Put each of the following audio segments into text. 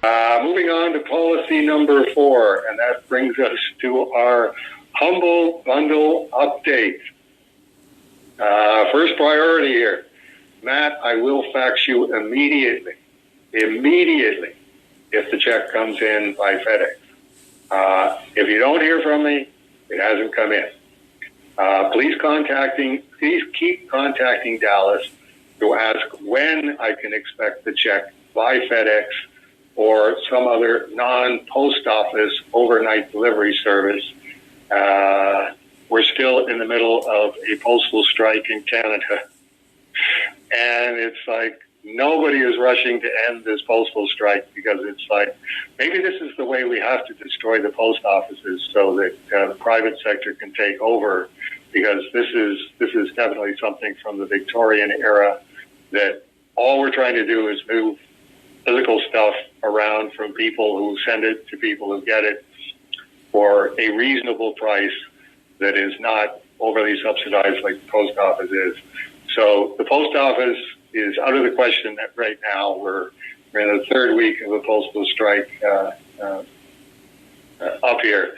Moving on to policy number 4, and that brings us to our Humble Bundle update. First priority here. Matt, I will fax you immediately, if the check comes in by FedEx. If you don't hear from me, it hasn't come in. Please keep contacting Dallas to ask when I can expect the check by FedEx or some other non-post office overnight delivery service. We're still in the middle of a postal strike in Canada. And it's like nobody is rushing to end this postal strike because it's like maybe this is the way we have to destroy the post offices so that the private sector can take over, because this is definitely something from the Victorian era that all we're trying to do is move physical stuff around from people who send it to people who get it for a reasonable price that is not overly subsidized like the post office is. So the post office is out of the question that right now. We're in the third week of a postal strike up here.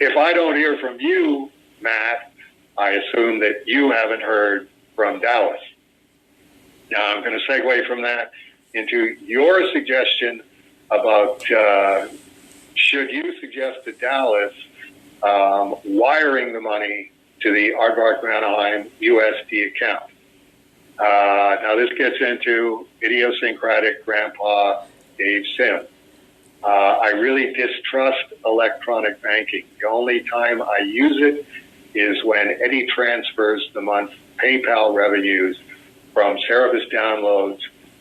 If I don't hear from you, Matt, I assume that you haven't heard from Dallas. Now I'm going to segue from that into your suggestion about should you suggest to Dallas wiring the money to the Aardvark-Vanaheim USD account. Now this gets into idiosyncratic Grandpa Dave Sim. I really distrust electronic banking. The only time I use it is when Eddie transfers the month's PayPal revenues from Cerebus downloads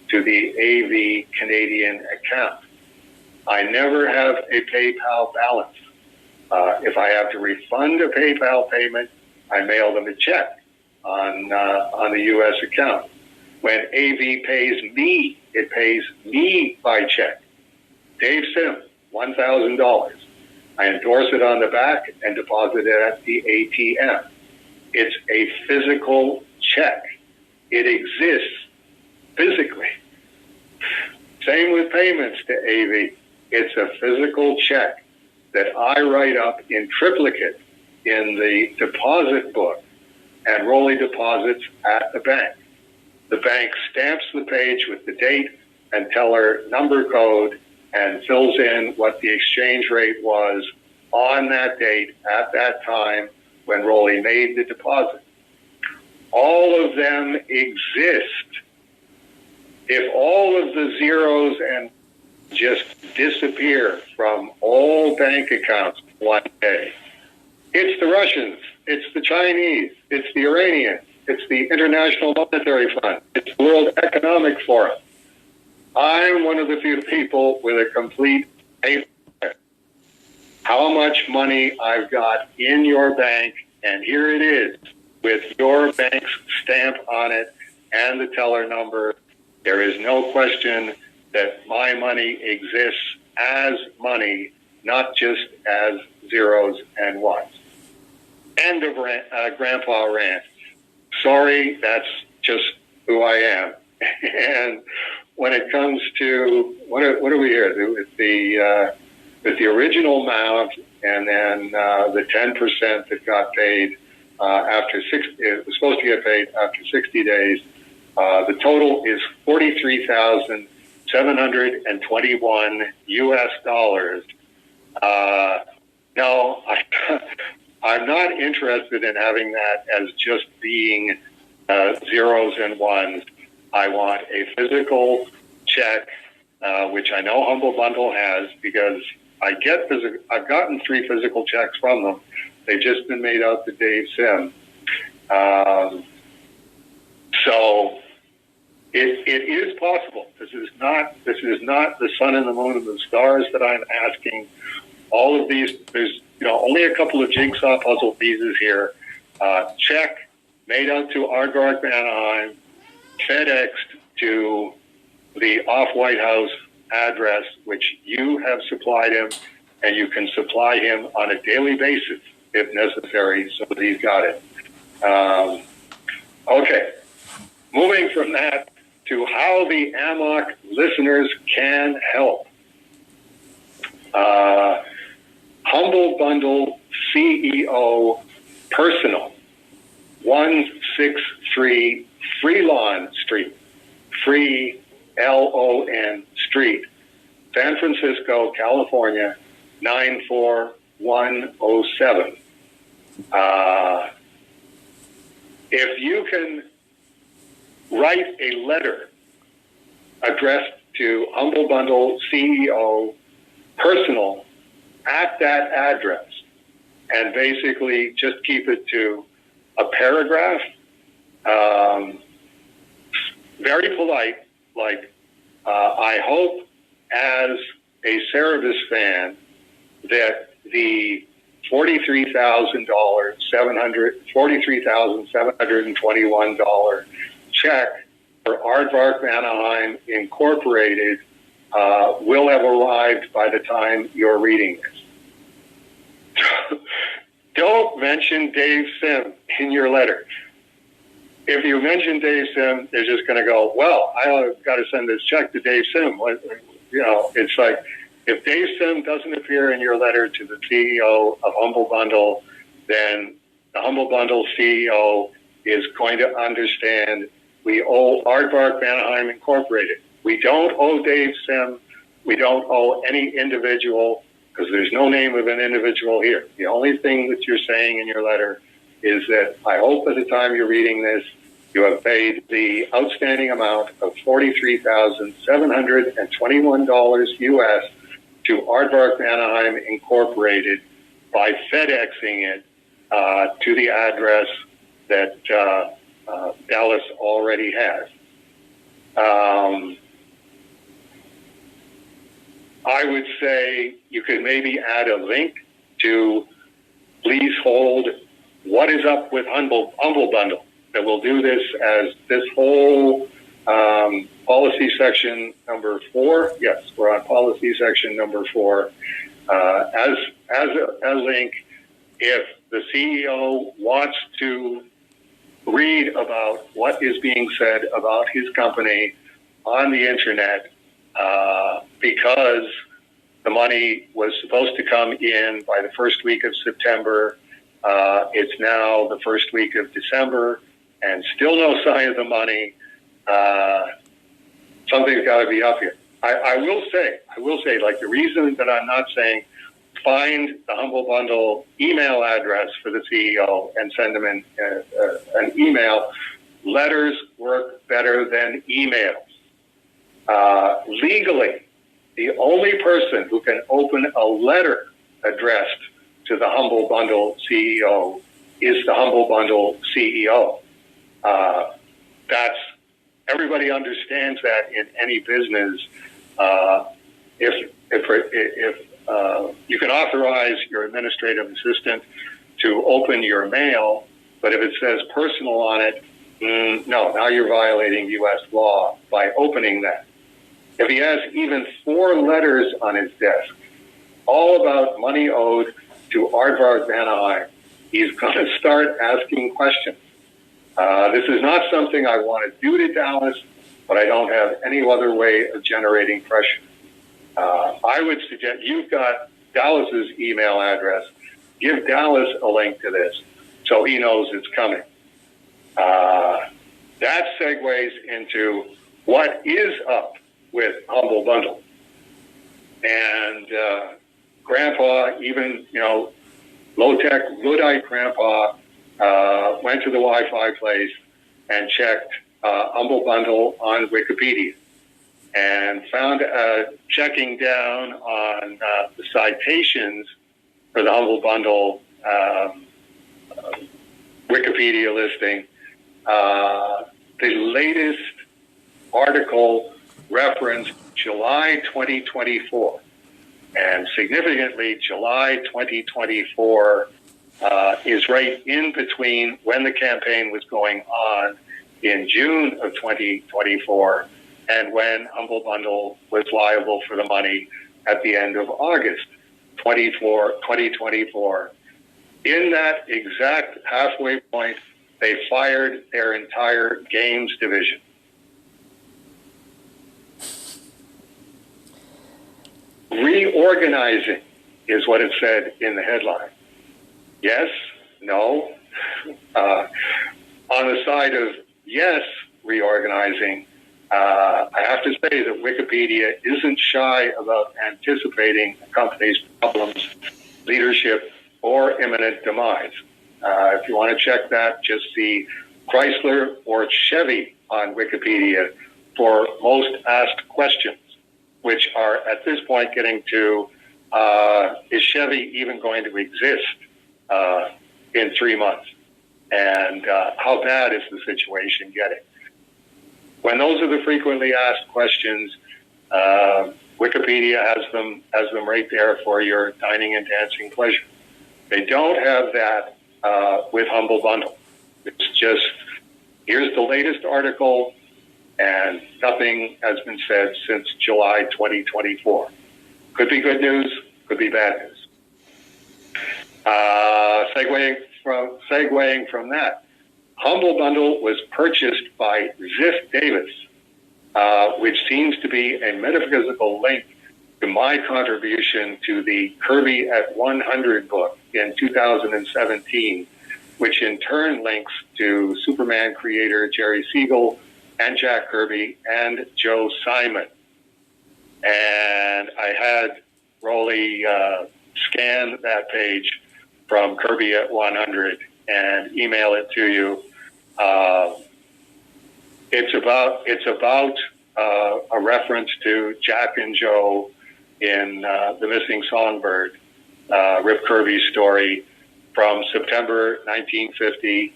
to the AV Canadian account. I never have a PayPal balance. If I have to refund a PayPal payment, I mail them a check on the U.S. account. When AV pays me, it pays me by check. Dave Sim, $1,000. I endorse it on the back and deposit it at the ATM. It's a physical check. It exists physically. Same with payments to AV. It's a physical check that I write up in triplicate in the deposit book and Rolly deposits at the bank. The bank stamps the page with the date and teller number code and fills in what the exchange rate was on that date at that time when Rolly made the deposit. All of them exist. If all of the zeros and just disappear from all bank accounts one day, it's the Russians, it's the Chinese, it's the Iranians, it's the International Monetary Fund, it's the World Economic Forum. I'm one of the few people with a complete paper. How much money I've got in your bank, and here it is, with your bank's stamp on it and the teller number. There is no question that my money exists as money, not just as zeros and ones. End of Grandpa rant. Sorry, that's just who I am. And when it comes to what are we here with the original amount and then the 10% that got paid after 60, it was supposed to get paid after 60 days. The total is $43,721 US. No, I'm not interested in having that as just being zeros and ones. I want a physical check, which I know Humble Bundle has because I've gotten 3 physical checks from them. They've just been made out to Dave Sim. So it is possible. This is not the sun and the moon and the stars that I'm asking. All of these, there's only a couple of jigsaw puzzle pieces here. Check made out to Aardvark-Vanaheim, FedExed to the off-White House address, which you have supplied him, and you can supply him on a daily basis if necessary, so that he's got it. Okay, moving from that to how the AMOC listeners can help. Humble Bundle CEO Personal, 163 Freelon Street, Free Lon Street, San Francisco, California, 94107. If you can write a letter addressed to Humble Bundle CEO Personal at that address, and basically just keep it to a paragraph, very polite, like, I hope as a Cerebus fan that the $43,721 check for Aardvark-Vanaheim Incorporated will have arrived by the time you're reading this. Don't mention Dave Sim in your letter. If you mention Dave Sim, they're just going to go, well, I've got to send this check to Dave Sim. You know, it's like, if Dave Sim doesn't appear in your letter to the CEO of Humble Bundle, then the Humble Bundle CEO is going to understand we owe Aardvark-Vanaheim Incorporated. We don't owe Dave Sim. We don't owe any individual, because there's no name of an individual here. The only thing that you're saying in your letter is that I hope at the time you're reading this, you have paid the outstanding amount of $43,721 US to Aardvark-Vanaheim Incorporated by FedExing it to the address that Dallas already has. I would say you could maybe add a link to please hold what is up with Humble Bundle. That we'll do this as this whole policy section number 4. Yes, we're on policy section number 4. As a link, if the CEO wants to read about what is being said about his company on the internet, because the money was supposed to come in by the first week of September. It's now the first week of December, and still no sign of the money. Something's got to be up here. I will say, like, the reason that I'm not saying find the Humble Bundle email address for the CEO and send them an email. Letters work better than emails. Legally, the only person who can open a letter addressed to the Humble Bundle CEO is the Humble Bundle CEO. Everybody understands that in any business. If you can authorize your administrative assistant to open your mail, but if it says personal on it, no, now you're violating U.S. law by opening that. If he has even 4 letters on his desk, all about money owed to Aardvark-Vanaheim, he's going to start asking questions. This is not something I want to do to Dallas, but I don't have any other way of generating pressure. I would suggest, you've got Dallas's email address. Give Dallas a link to this so he knows it's coming. That segues into what is up with Humble Bundle. And Grandpa, even, low-tech, Luddite Grandpa, went to the Wi-Fi place and checked Humble Bundle on Wikipedia and found, checking down on the citations for the Humble Bundle Wikipedia listing, the latest article referenced July 2024. And significantly, July 2024 is right in between when the campaign was going on in June of 2024 and when Humble Bundle was liable for the money at the end of August 2024. In that exact halfway point, they fired their entire games division. reorganizing is what it said in the headline. Yes, no. On the side of yes, reorganizing, I have to say that Wikipedia isn't shy about anticipating a company's problems, leadership, or imminent demise. If you want to check that, just see Chrysler or Chevy on Wikipedia for most asked questions, which are at this point getting to, is Chevy even going to exist in 3 months? And how bad is the situation getting? When those are the frequently asked questions, Wikipedia has them right there for your dining and dancing pleasure. They don't have that with Humble Bundle. It's just, here's the latest article, and nothing has been said since July 2024. Could be good news, could be bad news. Segueing from that, Humble Bundle was purchased by Ziff Davis, which seems to be a metaphysical link to my contribution to the Kirby at 100 book in 2017, which in turn links to Superman creator Jerry Siegel and Jack Kirby and Joe Simon. And I had Rolly scan that page from Kirby at 100 and email it to you. It's about a reference to Jack and Joe in The Missing Songbird, Rip Kirby's story from September 1950,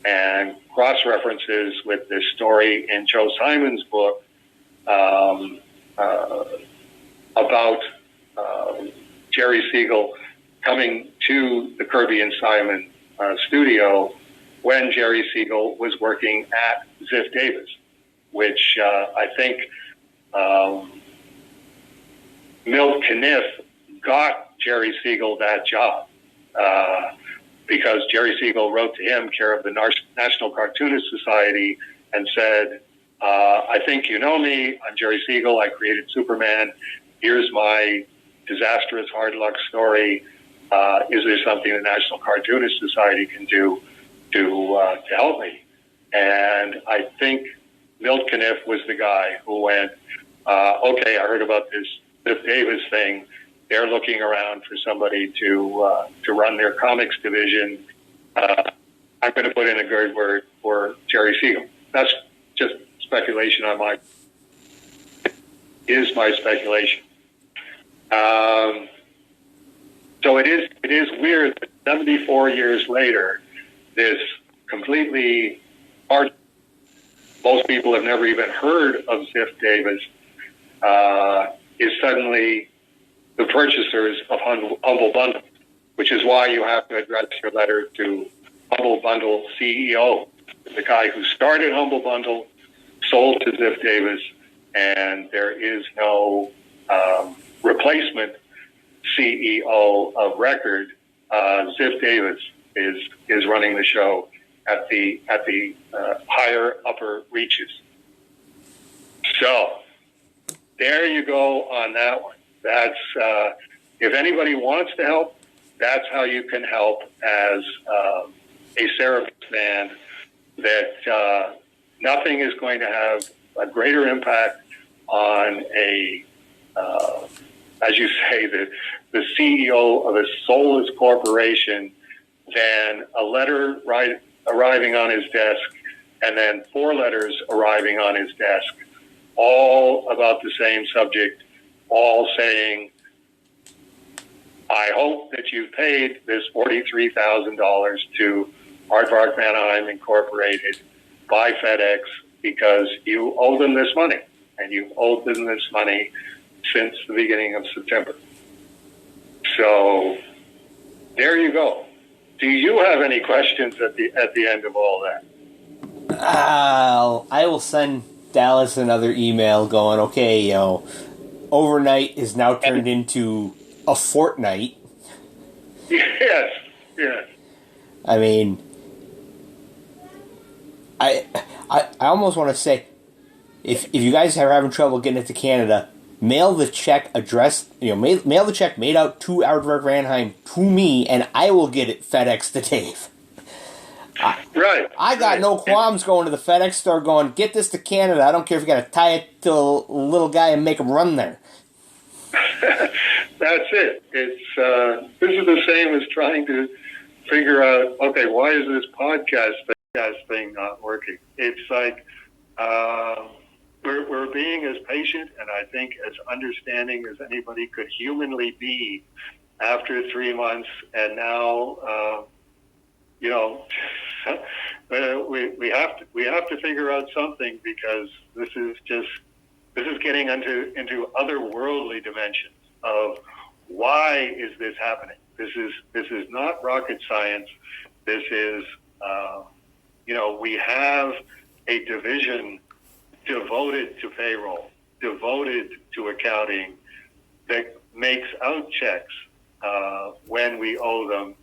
and cross-references with this story in Joe Simon's book about Jerry Siegel coming to the Kirby and Simon studio when Jerry Siegel was working at Ziff Davis, which I think Milt Caniff got Jerry Siegel that job because Jerry Siegel wrote to him, care of the National Cartoonist Society, and said, I think you know me, I'm Jerry Siegel, I created Superman, here's my disastrous hard luck story. Is there something the National Cartoonist Society can do to help me? And I think Milt Caniff was the guy who went, okay, I heard about this Ziff Davis thing. They're looking around for somebody to run their comics division. I'm going to put in a good word for Jerry Siegel. That's just speculation on my speculation. So it is weird that 74 years later, this completely most people have never even heard of Ziff Davis, is suddenly the purchasers of Humble Bundle, which is why you have to address your letter to Humble Bundle CEO, the guy who started Humble Bundle, sold to Ziff Davis, and there is no replacement CEO of record. Ziff Davis is running the show at the higher upper reaches. So there you go on that one. That's if anybody wants to help, that's how you can help as a Cerebus fan. That nothing is going to have a greater impact on as you say, the CEO of a soulless corporation than a letter arriving on his desk and then 4 letters arriving on his desk, all about the same subject, all saying, I hope that you've paid this $43,000 to Aardvark-Vanaheim Incorporated by FedEx because you owe them this money, and you've owed them this money since the beginning of September. So there you go. Do you have any questions at the end of all that? I will send Dallas another email going, okay, overnight is now turned into a fortnight. Yes. I mean, I almost want to say, if you guys are having trouble getting it to Canada, mail the check addressed, mail the check made out to Aardvark-Vanaheim to me, and I will get it FedEx to Dave. Right. I got no qualms going to the FedEx store going, get this to Canada. I don't care if you got to tie it to a little guy and make him run there. That's it. It's this is the same as trying to figure out, okay, why is this podcast thing not working? It's like we're being as patient and I think as understanding as anybody could humanly be after 3 months, and now we have to figure out something, because this is getting into otherworldly dimensions of why is this happening. This is not rocket science. This is we have a division devoted to payroll, devoted to accounting, that makes out checks when we owe them.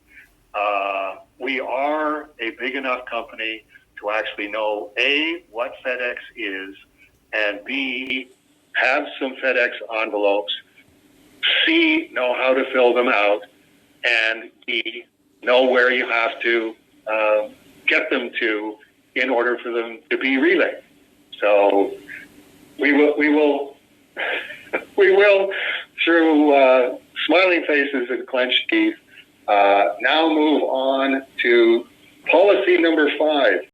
We are a big enough company to actually know, A, what FedEx is, and B, have some FedEx envelopes, C, know how to fill them out, and D, know where you have to get them to in order for them to be relayed. So we will through smiling faces and clenched teeth, now move on to policy number 5.